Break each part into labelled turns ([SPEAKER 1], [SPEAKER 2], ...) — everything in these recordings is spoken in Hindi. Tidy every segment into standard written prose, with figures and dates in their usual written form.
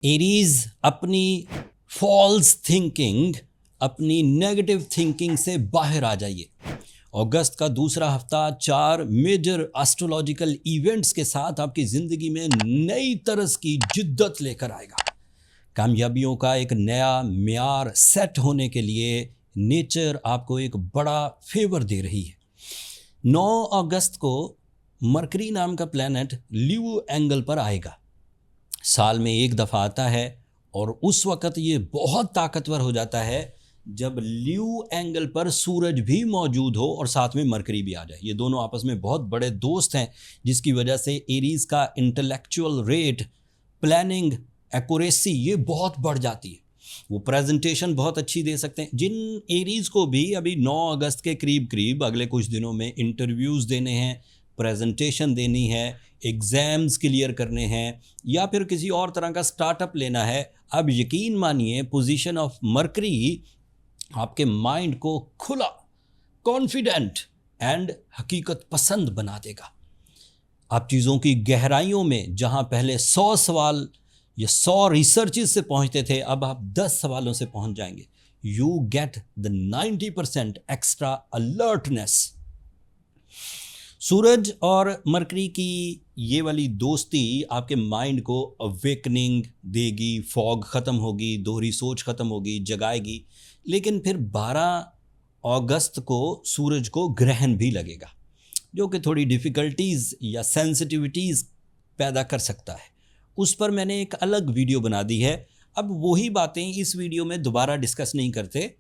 [SPEAKER 1] एरीज अपनी फॉल्स थिंकिंग, अपनी नेगेटिव थिंकिंग से बाहर आ जाइए। अगस्त का दूसरा हफ्ता 4 मेजर एस्ट्रोलॉजिकल इवेंट्स के साथ आपकी ज़िंदगी में नई तरह की जिद्दत लेकर आएगा। कामयाबियों का एक नया म्यार सेट होने के लिए नेचर आपको एक बड़ा फेवर दे रही है। 9 अगस्त को मरकरी नाम का प्लैनेट ल्यू एंगल पर आएगा। साल में एक दफ़ा आता है और उस वक़्त ये बहुत ताकतवर हो जाता है जब ल्यू एंगल पर सूरज भी मौजूद हो और साथ में मरकरी भी आ जाए। ये दोनों आपस में बहुत बड़े दोस्त हैं, जिसकी वजह से एरीज़ का इंटेलेक्चुअल रेट, प्लानिंग, एक्यूरेसी ये बहुत बढ़ जाती है। वो प्रेजेंटेशन बहुत अच्छी दे सकते हैं। जिन एरीज़ को भी अभी 9 अगस्त के करीब करीब अगले कुछ दिनों में इंटरव्यूज़ देने हैं, प्रेजेंटेशन देनी है, एग्ज़ाम्स क्लियर करने हैं या फिर किसी और तरह का स्टार्टअप लेना है, अब यकीन मानिए पोजीशन ऑफ मरकरी आपके माइंड को खुला, कॉन्फिडेंट एंड हकीकत पसंद बना देगा। आप चीज़ों की गहराइयों में जहां पहले 100 सवाल या 100 रिसर्चेस से पहुंचते थे, अब आप 10 सवालों से पहुंच जाएंगे। You get the 90% extra alertness. सूरज और मरकरी की ये वाली दोस्ती आपके माइंड को अवेकनिंग देगी, फॉग ख़त्म होगी, दोहरी सोच ख़त्म होगी, जगाएगी। लेकिन फिर 12 अगस्त को सूरज को ग्रहण भी लगेगा, जो कि थोड़ी डिफ़िकल्टीज़ या सेंसिटिविटीज़ पैदा कर सकता है। उस पर मैंने एक अलग वीडियो बना दी है। अब वही बातें इस वीडियो में दोबारा डिस्कस नहीं करते।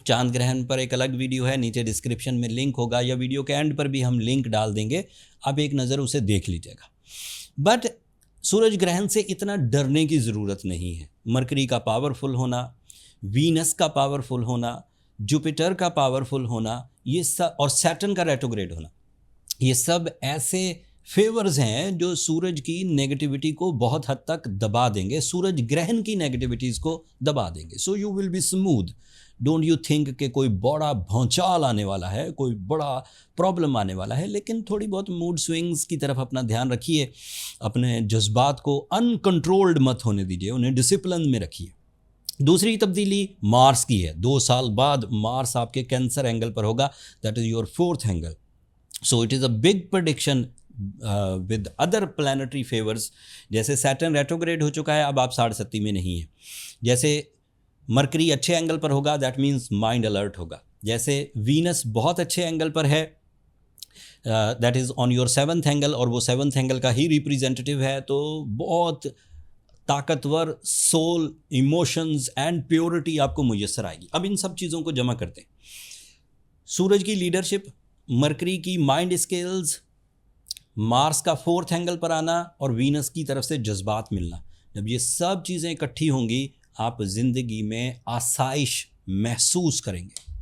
[SPEAKER 1] चांद ग्रहण पर एक अलग वीडियो है, नीचे डिस्क्रिप्शन में लिंक होगा या वीडियो के एंड पर भी हम लिंक डाल देंगे, आप एक नज़र उसे देख लीजिएगा। बट सूरज ग्रहण से इतना डरने की ज़रूरत नहीं है। मरकरी का पावरफुल होना, वीनस का पावरफुल होना, जुपिटर का पावरफुल होना, ये सब, और सैटर्न का रेट्रोग्रेड होना, ये सब ऐसे फेवर्स हैं जो सूरज की नेगेटिविटी को बहुत हद तक दबा देंगे, सूरज ग्रहण की नेगेटिविटीज़ को दबा देंगे। So you will be smooth. Don't you think कि कोई बड़ा भौचाल आने वाला है, कोई बड़ा प्रॉब्लम आने वाला है, लेकिन थोड़ी बहुत मूड स्विंग्स की तरफ अपना ध्यान रखिए। अपने जज्बात को अनकंट्रोल्ड मत होने दीजिए, उन्हें डिसिप्लिन में रखिए। दूसरी तब्दीली मार्स की है। 2 साल बाद मार्स आपके कैंसर एंगल पर होगा, that is your 4th angle. So it is a big prediction with other planetary favours. जैसे सैटर्न रेट्रोग्रेड हो चुका है, अब आप 7.5 में नहीं है। जैसे मरकरी अच्छे एंगल पर होगा, दैट मीन्स माइंड अलर्ट होगा। जैसे वीनस बहुत अच्छे एंगल पर है, that is on your 7th angle, और वो 7th एंगल का ही रिप्रेजेंटेटिव है, तो बहुत ताकतवर सोल, इमोशंस एंड प्योरिटी आपको मुयस्सर आएगी। अब इन सब चीज़ों को जमा करते हैं। सूरज की लीडरशिप, मरकरी की माइंड स्किल्स, मार्स का 4th एंगल पर आना और वीनस की तरफ से जज्बात मिलना, जब ये सब चीज़ें इकट्ठी होंगी, आप ज़िंदगी में आसाइश महसूस करेंगे।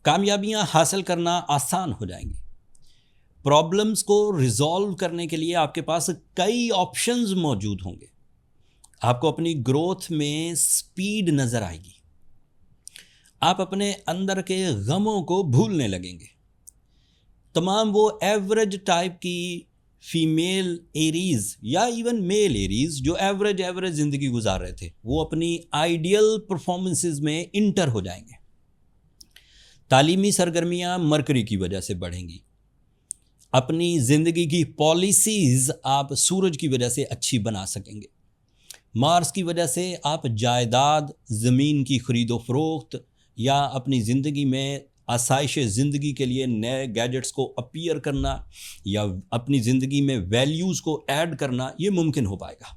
[SPEAKER 1] कामयाबियां हासिल करना आसान हो जाएंगी। प्रॉब्लम्स को रिजॉल्व करने के लिए आपके पास कई ऑप्शंस मौजूद होंगे। आपको अपनी ग्रोथ में स्पीड नज़र आएगी। आप अपने अंदर के गमों को भूलने लगेंगे। तमाम वो एवरेज टाइप की फीमेल एरीज या इवन मेल एरीज जो एवरेज ज़िंदगी गुजार रहे थे, वो अपनी आइडियल परफॉर्मेंसेस में इंटर हो जाएंगे। तालीमी सरगर्मियां मरकरी की वजह से बढ़ेंगी। अपनी ज़िंदगी की पॉलिसीज़ आप सूरज की वजह से अच्छी बना सकेंगे। मार्स की वजह से आप जायदाद, ज़मीन की खरीदो फरोख्त या अपनी ज़िंदगी में आसाइश ज़िंदगी के लिए नए गैजेट्स को अपीयर करना या अपनी ज़िंदगी में वैल्यूज़ को ऐड करना, ये मुमकिन हो पाएगा।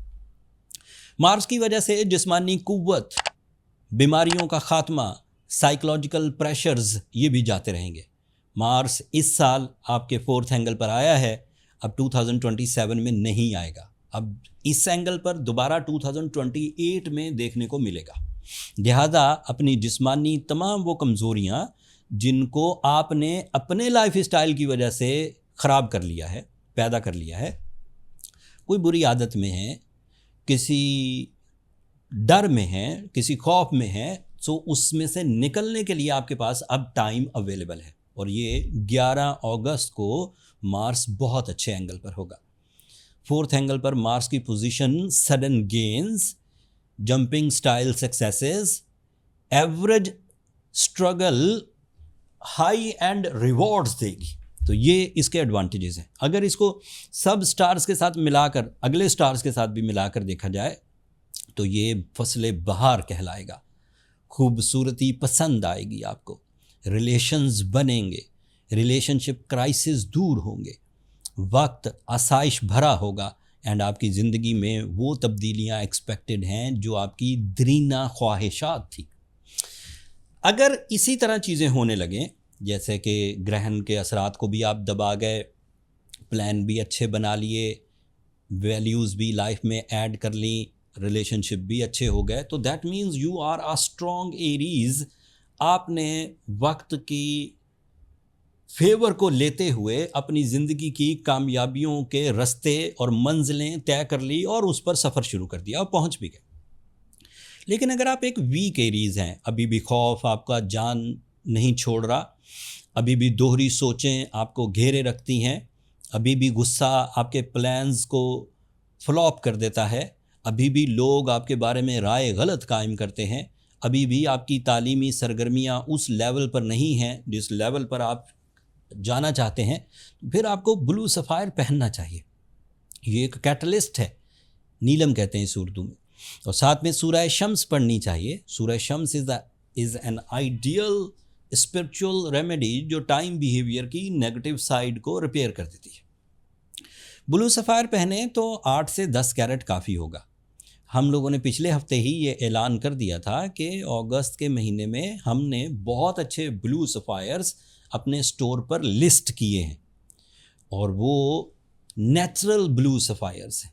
[SPEAKER 1] मार्स की वजह से जिस्मानी कुव्वत, बीमारियों का ख़ात्मा, साइकोलॉजिकल प्रेशर्स, ये भी जाते रहेंगे। मार्स इस साल आपके 4th एंगल पर आया है, अब 2027 में नहीं आएगा। अब इस एंगल पर दोबारा 2028 में देखने को मिलेगा। लिहाजा अपनी जिस्मानी तमाम वो कमज़ोरियाँ जिनको आपने अपने लाइफ स्टाइल की वजह से ख़राब कर लिया है, पैदा कर लिया है, कोई बुरी आदत में है, किसी डर में है, किसी खौफ में है, सो उसमें से निकलने के लिए आपके पास अब टाइम अवेलेबल है। और ये 11 अगस्त को मार्स बहुत अच्छे एंगल पर होगा। 4th एंगल पर मार्स की position sudden gains, jumping style successes, average struggle, high and rewards देगी। तो ये इसके एडवांटेजेस हैं। अगर इसको सब स्टार्स के साथ मिलाकर, अगले स्टार्स के साथ भी मिलाकर देखा जाए तो ये फसले बहार कहलाएगा। खूबसूरती पसंद आएगी आपको, रिलेशंस बनेंगे, रिलेशनशिप क्राइसिस दूर होंगे, वक्त आसाइश भरा होगा एंड आपकी ज़िंदगी में वो तब्दीलियां एक्सपेक्टेड हैं जो आपकी दरीना ख्वाहिशात थी। अगर इसी तरह चीज़ें होने लगें, जैसे कि ग्रहण के असरात को भी आप दबा गए, प्लान भी अच्छे बना लिए, वैल्यूज़ भी लाइफ में ऐड कर ली, रिलेशनशिप भी अच्छे हो गए, तो that means you are a strong Aries. आपने वक्त की फेवर को लेते हुए अपनी ज़िंदगी की कामयाबियों के रास्ते और मंजिलें तय कर ली और उस पर सफ़र शुरू कर दिया और पहुंच भी गए। लेकिन अगर आप एक वीक एरीज हैं, अभी भी खौफ आपका जान नहीं छोड़ रहा, अभी भी दोहरी सोचें आपको घेरे रखती हैं, अभी भी गुस्सा आपके प्लान्स को फ्लॉप कर देता है, अभी भी लोग आपके बारे में राय गलत कायम करते हैं, अभी भी आपकी तालीमी सरगर्मियाँ उस लेवल पर नहीं हैं जिस लेवल पर आप जाना चाहते हैं, फिर आपको ब्लू सफ़ायर पहनना चाहिए। ये एक कैटलिस्ट है, नीलम कहते हैं इस उर्दू में। और साथ में सूरह शम्स पढ़नी चाहिए। सूरह Shams is an ideal spiritual remedy जो टाइम बिहेवियर की नेगेटिव साइड को रिपेयर कर देती है। ब्लू सफ़ायर पहने तो 8 से 10 कैरेट काफ़ी होगा। हम लोगों ने पिछले हफ्ते ही ये ऐलान कर दिया था कि अगस्त के महीने में हमने बहुत अच्छे ब्लू सफ़ायर्स अपने स्टोर पर लिस्ट किए हैं और वो नेचुरल ब्लू सफ़ायर्स हैं।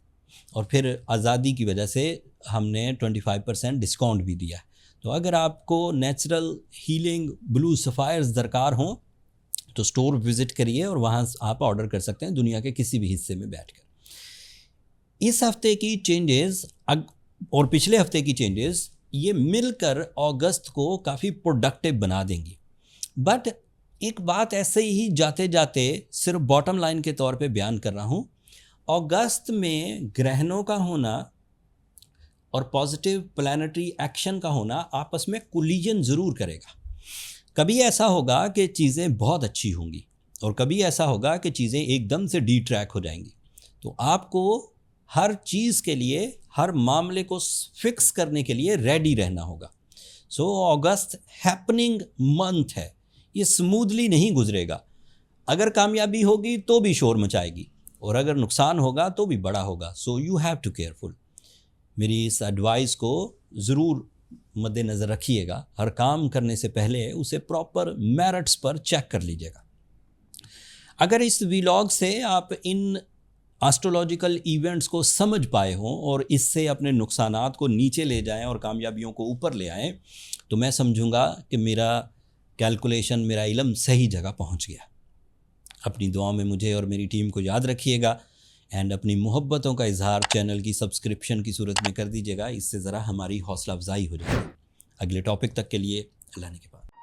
[SPEAKER 1] और फिर आज़ादी की वजह से हमने 25% डिस्काउंट भी दिया है। तो अगर आपको नेचुरल हीलिंग ब्लू सफ़ायर्स दरकार हों तो स्टोर विज़िट करिए और वहाँ आप ऑर्डर कर सकते हैं दुनिया के किसी भी हिस्से में बैठकर। इस हफ्ते की चेंजेस और पिछले हफ्ते की चेंजेस ये मिलकर अगस्त को काफ़ी प्रोडक्टिव बना देंगी। बट एक बात ऐसे ही जाते जाते सिर्फ बॉटम लाइन के तौर पे बयान कर रहा हूँ, अगस्त में ग्रहणों का होना और पॉजिटिव प्लैनेटरी एक्शन का होना आपस में कोलिजन ज़रूर करेगा। कभी ऐसा होगा कि चीज़ें बहुत अच्छी होंगी और कभी ऐसा होगा कि चीज़ें एकदम से डी ट्रैक हो जाएंगी। तो आपको हर चीज़ के लिए, हर मामले को फिक्स करने के लिए रेडी रहना होगा। सो अगस्त हैपनिंग मंथ है, ये स्मूथली नहीं गुजरेगा। अगर कामयाबी होगी तो भी शोर मचाएगी और अगर नुकसान होगा तो भी बड़ा होगा। So you have to careful. मेरी इस एडवाइस को ज़रूर मद्देनज़र रखिएगा। हर काम करने से पहले उसे प्रॉपर मेरिट्स पर चेक कर लीजिएगा। अगर इस व्लॉग से आप इन एस्ट्रोलॉजिकल इवेंट्स को समझ पाए हों और इससे अपने नुकसानात को नीचे ले जाएं और कामयाबियों को ऊपर ले आएं, तो मैं समझूंगा कि मेरा कैलकुलेशन, मेरा इल्म सही जगह पहुंच गया। अपनी दुआ में मुझे और मेरी टीम को याद रखिएगा एंड अपनी मोहब्बतों का इजहार चैनल की सब्सक्रिप्शन की सूरत में कर दीजिएगा। इससे ज़रा हमारी हौसला अफजाई हो जाएगी। अगले टॉपिक तक के लिए अल्लाह ने के बाद।